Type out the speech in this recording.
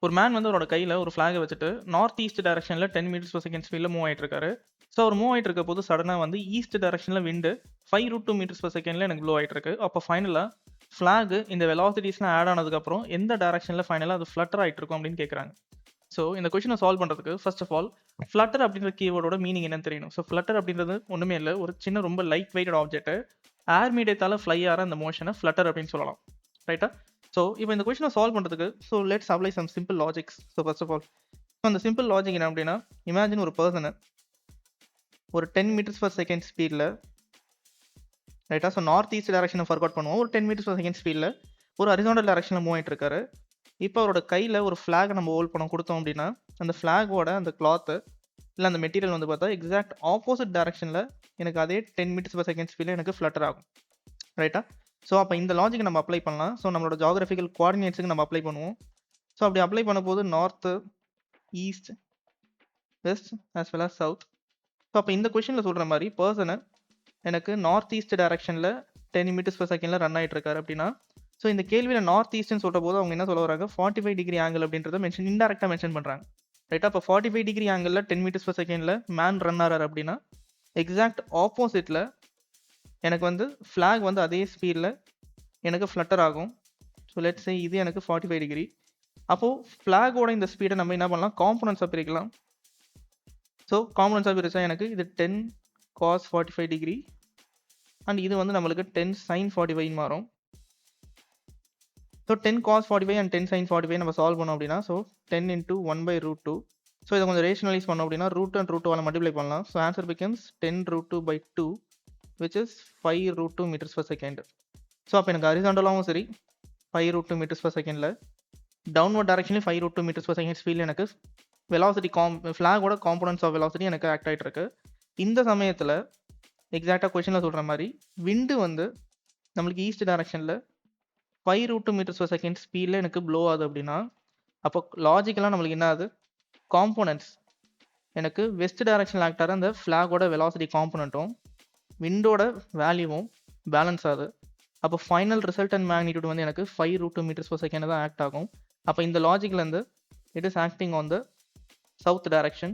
ஒரு மேன் வந்து அவரோட கையில ஒரு ஃபிளாக வச்சுட்டு நார்த் ஈஸ்ட் டைரக்ஷன்ல 10 மீட்டர்ஸ் per செகண்ட் ஸ்பீட்ல மூவ் ஆயிட்டு இருக்காரு. ஸோ அவர் மூவ் ஆயிட்டு இருக்க போது சடனா வந்து ஈஸ்ட் டைரக்ஷன்ல விண்டு 5√2 மீட்டர்ஸ் per செகண்ட்ல எனக்கு ப்ளோ ஆயிட்டு இருக்கு. அப்போ ஃபைனலா ஃபிளாக் இந்த வெலாசிட்டிஸ்லாம் ஆட் ஆனதுக்கு அப்புறம் எந்த டைரக்ஷன்ல ஃபைனலா அது ஃப்ளட்டர் ஆயிட்டு இருக்கும் அப்படின்னு கேட்குறாங்க. ஸோ இந்த கொஸ்டினை சால்வ் பண்ணுறதுக்கு ஃபர்ஸ்ட் ஆஃப் ஆல் ஃப்ளட்டர் அப்படின்ற கீவேர்டோட மீனிங் என்னன்னு தெரியணும். ஸோ ஃப்ளட்டர் அப்படின்றது ஒன்றுமே இல்லை, ஒரு சின்ன ரொம்ப லைட் வெயிட்டட் ஆப்ஜெக்ட் ஏர் மீடியத்தால ஃப்ளை ஆகிற அந்த மோஷனை ஃப்ளட்டர் அப்படின்னு சொல்லலாம். ரைட்டா? ஸோ இப்போ இந்த கொஸ்டினை சால்வ் பண்ணுறதுக்கு so let's apply some simple logics. So first of all அந்த சிம்பிள் லாஜிக் என்ன அப்படின்னா, இமேஜின் ஒரு பர்சனை ஒரு 10 மீட்டர்ஸ் per செகண்ட் ஸ்பீடில், ரைட்டா, ஸோ நார்த் ஈஸ்ட் டைரக்ஷனை ஃபர்காட் பண்ணுவோம், ஒரு 10 மீட்டர்ஸ் per செகண்ட் ஸ்பீடில் ஒரு ஹரிசாண்டல் டைரக்ஷனில் மூவ் ஆகிட்டு இருக்காரு. இப்போ அவரோட கையில் ஒரு ஃப்ளாக் நம்ம ஹோல்ட் பண்ண கொடுத்தோம் அப்படின்னா அந்த ஃப்ளாகோட அந்த கிளாத்து இல்லை அந்த மெட்டீரியல் வந்து பார்த்தா எக்ஸாக்ட் ஆப்போசிட் டைரக்ஷனில் எனக்கு அதே 10 மீட்டர்ஸ் per செகண்ட் ஸ்பீடில் எனக்கு ஃப்ளட்டர் ஆகும். ரைட்டா? ஸோ அப்போ இந்த லாஜிக் நம்ம அப்ளை பண்ணலாம். ஸோ நம்மளோட ஜாகிரபிக்கல் கோஆர்டினேட்ஸுக்கு நம்ம அப்ளை பண்ணுவோம். ஸோ அப்படி அப்ளை பண்ணும்போது north, east, west as well as south. So அப்போ இந்த கொஷனில் சொல்கிற மாதிரி பர்சனை எனக்கு நார்த் ஈஸ்ட் டைரக்ஷனில் 10 மீட்டர்ஸ் per செகண்டில் ரன் ஆகிட்டு இருக்காரு அப்படின்னா, ஸோ இந்த கேள்வியில் நார்த் ஈஸ்ட்னு சொல்கிற போது அவங்க என்ன சொல்ல வராங்க, 45 டிகிரி ஆங்கிள் அப்படின்றத இன்டெரக்டாக மென்ஷன் பண்ணுறாங்க. ரைட்டா? அப்போ 45 டிகிரி ஆங்கிளில் 10 மீட்டர்ஸ் per செகண்டில் மேன் ரன் ஆகிறார் அப்படின்னா எக்ஸாக்ட் ஆப்போசிட்டில் எனக்கு வந்து ஃப்ளாக் வந்து அதே ஸ்பீடில் எனக்கு ஃப்ளட்டர் ஆகும். ஸோ லெட்ஸ் சே இது எனக்கு 45 டிகிரி. அப்போது ஃப்ளாகோட இந்த ஸ்பீடை நம்ம என்ன பண்ணலாம், காம்பனன்ட்ஸாக பிரிக்கலாம். ஸோ காம்பனன்ட்ஸாக பிரித்தா எனக்கு இது 10 cos 45 டிகிரி அண்ட் இது வந்து நம்மளுக்கு 10 sin 45 மாறும். ஸோ 10 cos 45 அண்ட் 10 sin 45 நம்ம சால்வ் பண்ணோம் அப்படின்னா ஸோ 10 into 1/√2. ஸோ இதை கொஞ்சம் ரேஷனலைஸ் பண்ணோம் அப்படின்னா ரூட் அண்ட் ரூட் மல்டிப்ளை பண்ணலாம். So answer becomes 10√2/2 which is 5√2 meters per second. So அப்போ எனக்கு ஹரிசாண்டலாகவும் சரி 5√2 meters per secondல, டவுன்வர்ட் டைரக்ஷன்லேயும் 5√2 meters per second ஸ்பீடில் எனக்கு வெலாசிட்டி ஃப்ளாகோட காம்பனன்ட்ஸ் ஆஃப் வெலாசிட்டி எனக்கு ஆக்ட் ஆகிட்டு இருக்கு. இந்த சமயத்தில் எக்ஸாக்டாக கொஷனில் சொல்கிற மாதிரி விண்டு வந்து நம்மளுக்கு ஈஸ்ட் டைரக்ஷனில் 5√2 meters per second ஸ்பீடில் எனக்கு ப்ளோ ஆகுது அப்படின்னா அப்போ லாஜிக்கலாக நம்மளுக்கு என்ன ஆகுது, காம்போனன்ட்ஸ் எனக்கு வெஸ்ட் டைரக்ஷனில் ஆக்ட் ஆகிற அந்த ஃப்ளாகோட வெலாசிட்டி காம்போனண்ட்டும் விண்டோட வேல்யூவும் பேலன்ஸ் ஆகுது. அப்போ ஃபைனல் ரிசல்டன்ட் மேக்னிடியூட் வந்து எனக்கு 5√2 meters per second தான் ஆக்ட் ஆகும். அப்போ இந்த லாஜிக்லேருந்து it is acting on the south direction.